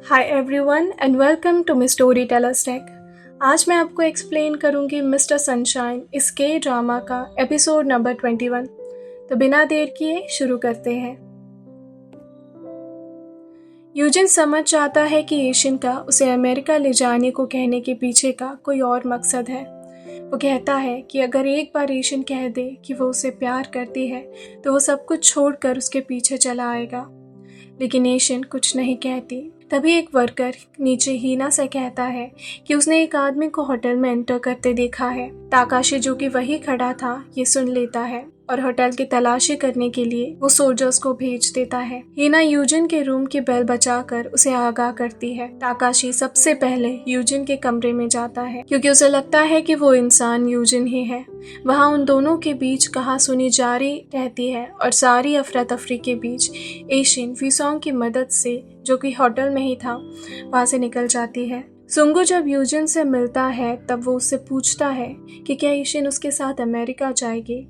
Hi everyone and welcome to my story tellers tech. आज मैं आपको एक्सप्लेन करूंगी मिस्टर सनशाइन इस के ड्रामा का एपिसोड नंबर 21। तो बिना देर किए शुरू करते हैं। यूजिन समझ जाता है कि एशियन का उसे अमेरिका ले जाने को कहने के पीछे का कोई और मकसद है। वो कहता है कि अगर एक बार एशियन कह दे कि वो उसे प्यार करती है तो वो सब कुछ छोड़कर उसके पीछे चला आएगा, लेकिन एशियन कुछ नहीं कहती। तभी एक वर्कर नीचे हीना से कहता है कि उसने एक आदमी को होटल में एंटर करते देखा है। ताकाशी जो कि वही खड़ा था ये सुन लेता है और होटल की तलाशी करने के लिए वो सोल्जर्स को भेज देता है। हीना यूजिन के रूम की बेल बजाकर उसे आगाह करती है। ताकाशी सबसे पहले यूजिन के कमरे में जाता है क्योंकि उसे लगता है कि वो इंसान यूजिन ही है। वहाँ उन दोनों के बीच कहासुनी जारी रहती है और सारी अफरा तफरी के बीच एशियन वीसोंग की मदद से, जो कि होटल में ही था, वहाँ से निकल जाती है। सुंगू जब यूजिन से मिलता है तब वो उससे पूछता है कि क्या एशियन उसके साथ अमेरिका जाएगी।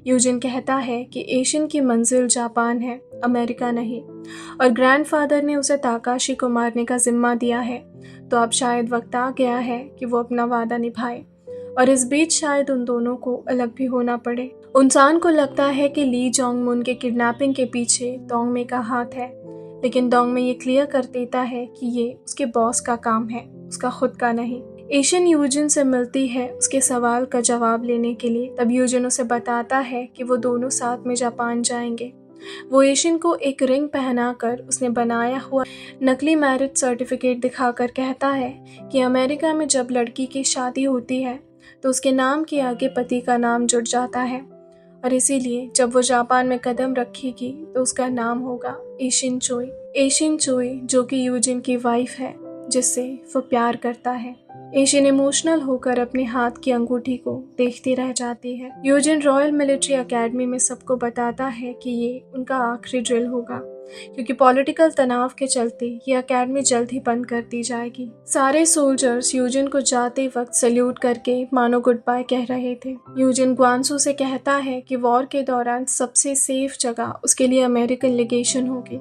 यूजिन कहता है कि एशियन की मंजिल जापान है, अमेरिका नहीं, और ग्रैंडफादर ने उसे ताकाशी को मारने का जिम्मा दिया है, तो अब शायद वक्त आ गया है कि वो अपना वादा निभाए और इस बीच शायद उन दोनों को अलग भी होना पड़े। उनसान को लगता है कि ली जोंग मुन के किडनैपिंग के पीछे दोंगमे का हाथ है, लेकिन दोंगमे ये क्लियर कर देता है कि ये उसके बॉस का काम है, उसका खुद का नहीं। एशियन यूजिन से मिलती है उसके सवाल का जवाब लेने के लिए। तब यूजिन उसे बताता है कि वो दोनों साथ में जापान जाएंगे। वो एशियन को एक रिंग पहनाकर उसने बनाया हुआ नकली मैरिज सर्टिफिकेट दिखाकर कहता है कि अमेरिका में जब लड़की की शादी होती है तो उसके नाम के आगे पति का नाम जुड़ जाता है, और इसीलिए जब वो जापान में कदम रखेगी तो उसका नाम होगा एशियन चोई। एशियन चोई जो कि यूजिन की वाइफ है, जिससे वो प्यार करता है। एशियन इमोशनल होकर अपने हाथ की अंगूठी को देखती रह जाती है। यूजिन रॉयल मिलिट्री एकेडमी में सबको बताता है कि ये उनका आखिरी ड्रिल होगा, क्योंकि पॉलिटिकल तनाव के चलते ये एकेडमी जल्द ही बंद कर दी जाएगी। सारे सोल्जर्स यूजिन को जाते वक्त सल्यूट करके मानो गुड बाय कह रहे थे। यूजिन ग्वानसू से कहता है कि वॉर के दौरान सबसे सेफ जगह उसके लिए अमेरिकन लीगेशन होगी,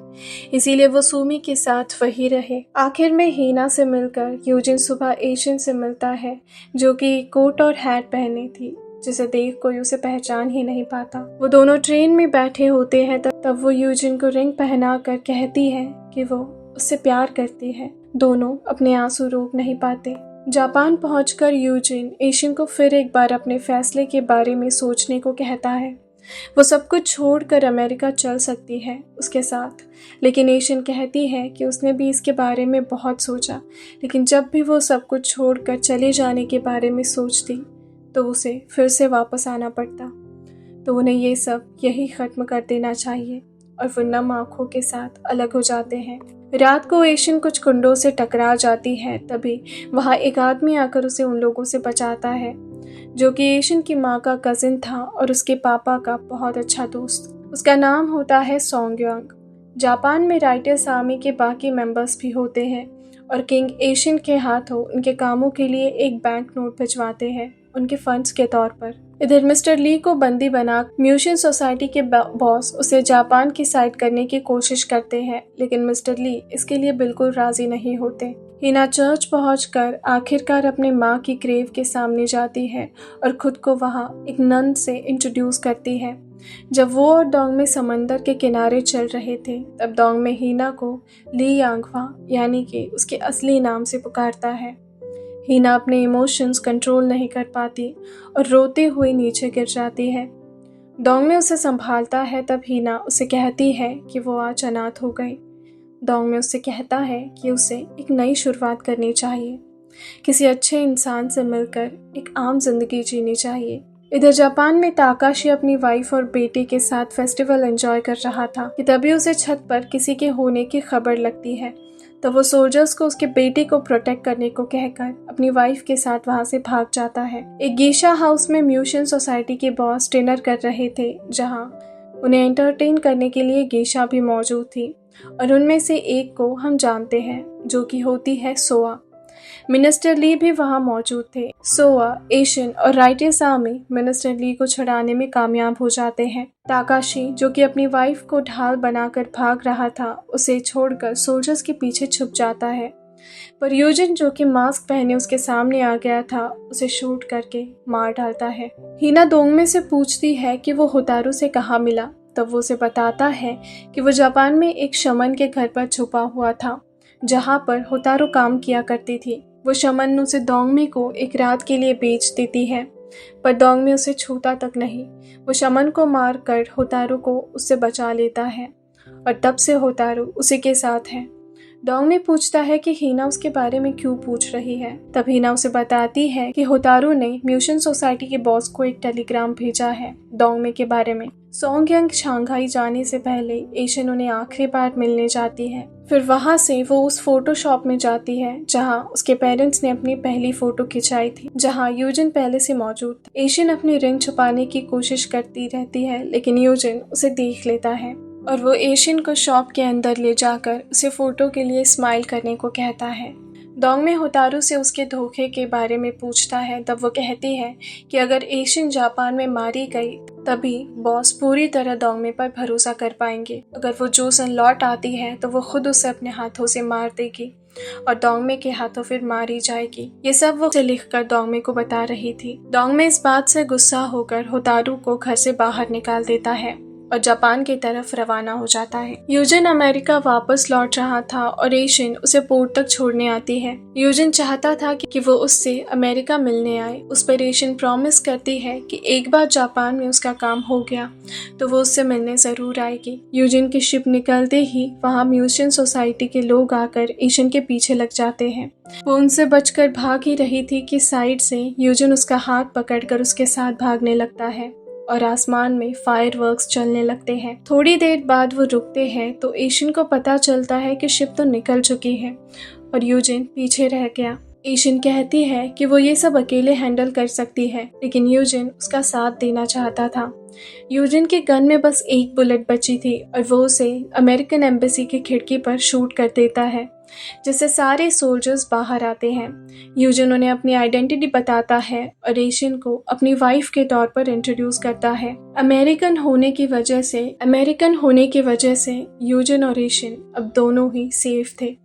इसीलिए वो सूमी के साथ वही रहे। आखिर में हीना से मिलकर यूजिन सुबह एशियन से मिलता है, जो कि कोट और हैट पहनी थी, जिसे देख कोई उसे पहचान ही नहीं पाता। वो दोनों ट्रेन में बैठे होते हैं तब वो यूजिन को रिंग पहनाकर कहती है कि वो उससे प्यार करती है। दोनों अपने आंसू रोक नहीं पाते। जापान पहुंचकर यूजिन एशियन को फिर एक बार अपने फैसले के बारे में सोचने को कहता है। वो सब कुछ छोड़कर अमेरिका चल सकती है उसके साथ, लेकिन एशियन कहती है कि उसने भी इसके बारे में बहुत सोचा, लेकिन जब भी वो सब कुछ छोड़कर चले जाने के बारे में सोचती तो उसे फिर से वापस आना पड़ता, तो उन्हें ये सब यही ख़त्म कर देना चाहिए, और वो नम आँखों के साथ अलग हो जाते हैं। रात को एशियन कुछ कुंडों से टकरा जाती है, तभी वहाँ एक आदमी आकर उसे उन लोगों से बचाता है, जो कि एशियन की माँ का कजिन था और उसके पापा का बहुत अच्छा दोस्त। उसका नाम होता है सोंगयांग। जापान में राइटर्स आर्मी के बाकी मेंबर्स भी होते हैं और किंग एशियन के हाथों उनके कामों के लिए एक बैंक नोट भिजवाते हैं उनके फंड्स के तौर पर। इधर मिस्टर ली को बंदी बना म्यूशियन सोसाइटी के बॉस उसे जापान की साइड करने की कोशिश करते हैं, लेकिन मिस्टर ली इसके लिए बिल्कुल राजी नहीं होते। हीना चर्च पहुंचकर आखिरकार अपने माँ की ग्रेव के सामने जाती है और खुद को वहाँ एक नन से इंट्रोड्यूस करती है। जब वो और दोंगमे समंदर के किनारे चल रहे थे तब दोंगमे हीना को ली यांगवा यानी कि उसके असली नाम से पुकारता है। हीना अपने इमोशंस कंट्रोल नहीं कर पाती और रोते हुए नीचे गिर जाती है। दोंगमे उसे संभालता है, तब हीना उसे कहती है कि वो आज अनाथ हो गई। दोंगमे उससे कहता है कि उसे एक नई शुरुआत करनी चाहिए, किसी अच्छे इंसान से मिलकर एक आम जिंदगी जीनी चाहिए। इधर जापान में ताकाशी अपनी वाइफ और बेटे के साथ फेस्टिवल एंजॉय कर रहा था कि तभी उसे छत पर किसी के होने की खबर लगती है। तो वो सोल्जर्स को उसके बेटे को प्रोटेक्ट करने को कहकर अपनी वाइफ के साथ वहां से भाग जाता है। एक गेशा हाउस में म्यूशियन सोसाइटी के बॉस डिनर कर रहे थे, जहां उन्हें एंटरटेन करने के लिए गेशा भी मौजूद थी, और उनमें से एक को हम जानते हैं, जो कि होती है सोआ। मिनिस्टर ली भी वहाँ मौजूद थे। सोआ, एशियन और राइटिस आर्मी मिनिस्टर ली को छुड़ाने में कामयाब हो जाते हैं। ताकाशी, जो कि अपनी वाइफ को ढाल बनाकर भाग रहा था, उसे छोड़कर सोल्जर्स के पीछे छुप जाता है। पर यूजिन, जो कि मास्क पहने उसके सामने आ गया था, उसे शूट करके मार डालता है। हिना दोंगमे से पूछती है कि वो होतारू से कहाँ मिला। तब वो उसे बताता है कि वो जापान में एक शमन के घर पर छुपा हुआ था, जहाँ पर होतारू काम किया करती थी। वो शमन उसे दोंगमे को एक रात के लिए बेच देती है, पर दोंगमे उसे छूता तक नहीं। वो शमन को मार कर होतारू को उससे बचा लेता है और तब से होतारू उसी के साथ है। दोंगमे पूछता है कि हिना उसके बारे में क्यों पूछ रही है। तब हिना उसे बताती है कि होतारू ने म्यूशियन सोसाइटी के बॉस को एक टेलीग्राम भेजा है दोंगमे के बारे में। सोंगयंग शंघाई जाने से पहले एशियन उन्हें आखिरी बार मिलने जाती है। फिर वहाँ से वो उस फोटो शॉप में जाती है जहाँ उसके पेरेंट्स ने अपनी पहली फोटो खिंचाई थी, जहाँ यूजिन पहले से मौजूद था। एशियन अपनी रिंग छुपाने की कोशिश करती रहती है, लेकिन यूजिन उसे देख लेता है और वो एशियन को शॉप के अंदर ले जाकर उसे फोटो के लिए स्माइल करने को कहता है। दोंगमे होतारू से उसके धोखे के बारे में पूछता है। तब वो कहती है कि अगर एशियन जापान में मारी गई तभी बॉस पूरी तरह दोंगमे पर भरोसा कर पाएंगे। अगर वो जोसन लौट आती है तो वो खुद उसे अपने हाथों से मार देगी और दोंगमे के हाथों फिर मारी जाएगी। ये सब वो लिखकर दोंगमे को बता रही थी। दोंगमे इस बात से गुस्सा होकर होतारू को घर से बाहर निकाल देता है और जापान की तरफ रवाना हो जाता है। यूजिन अमेरिका वापस लौट रहा था और एशियन उसे पोर्ट तक छोड़ने आती है। यूजिन चाहता था कि वो उससे अमेरिका मिलने आए। उस पर एशियन प्रॉमिस करती है कि एक बार जापान में उसका काम हो गया तो वो उससे मिलने जरूर आएगी। यूजिन की शिप निकलते ही वहाँ म्यूजियम सोसाइटी के लोग आकर एशियन के पीछे लग जाते हैं। वो उनसे बचकर भाग ही रही थी कि साइड से यूजिन उसका हाथ पकड़कर उसके साथ भागने लगता है और आसमान में फायरवर्क्स चलने लगते हैं। थोड़ी देर बाद वो रुकते हैं तो एशियन को पता चलता है कि शिप तो निकल चुकी है और यूजिन पीछे रह गया। एशियन कहती है कि वो ये सब अकेले हैंडल कर सकती है, लेकिन यूजिन उसका साथ देना चाहता था। यूजिन के गन में बस एक बुलेट बची थी और वो उसे अमेरिकन एम्बेसी की खिड़की पर शूट कर देता है, जिससे सारे सोल्जर्स बाहर आते हैं। यूजिन उन्हें अपनी आइडेंटिटी बताता है और एशियन को अपनी वाइफ के तौर पर इंट्रोड्यूस करता है। अमेरिकन होने की वजह से यूजिन और एशियन अब दोनों ही सेफ थे।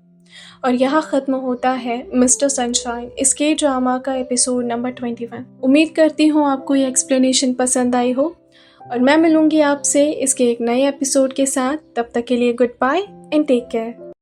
और यहाँ खत्म होता है मिस्टर सनशाइन, इसके ड्रामा का एपिसोड नंबर 21। उम्मीद करती हूँ आपको ये एक्सप्लेनेशन पसंद आई हो और मैं मिलूंगी आपसे इसके एक नए एपिसोड के साथ। तब तक के लिए goodbye and take care.